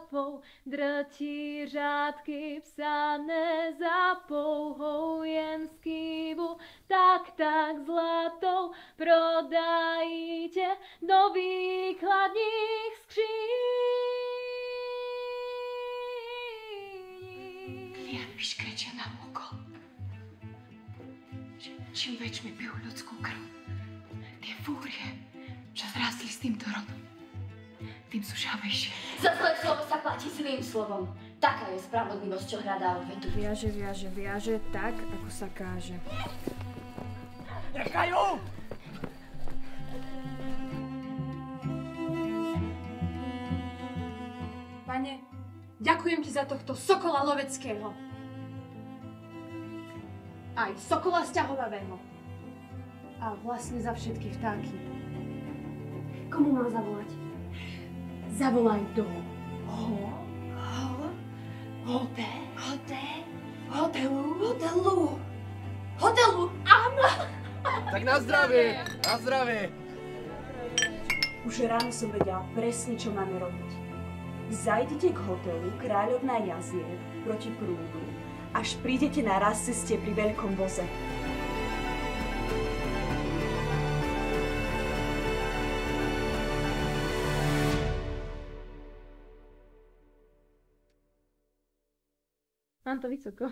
kapou, drtí řádky psané za pouhou jen skývu, tak zlatou prodají tě do výkladních skříní. Kliatby škrečia na oko. Čím väčšmi pijú ľudskú krv, tie fúrie, čo zrástli s týmto rodom, tým sú žavejšie. Za zlé slovo sa platí zlým slovom. Taká je spravodlivosť, čo hľadá odvetu. Viaže, tak, ako sa káže. Nechajú! Pane, ďakujem ti za tohto sokola loveckého. Aj sokola sťahovavého. A vlastne za všetky vtáky. Komu mám zavolať? Zavolaj do hotelu, áno! Tak na zdravie, na zdravie. Už ráno som vedela presne, čo máme robiť. Zajdete k hotelu Kráľovná jazier proti prúdu, až prídete na raz ceste pri veľkom voze. Mám to vysoko.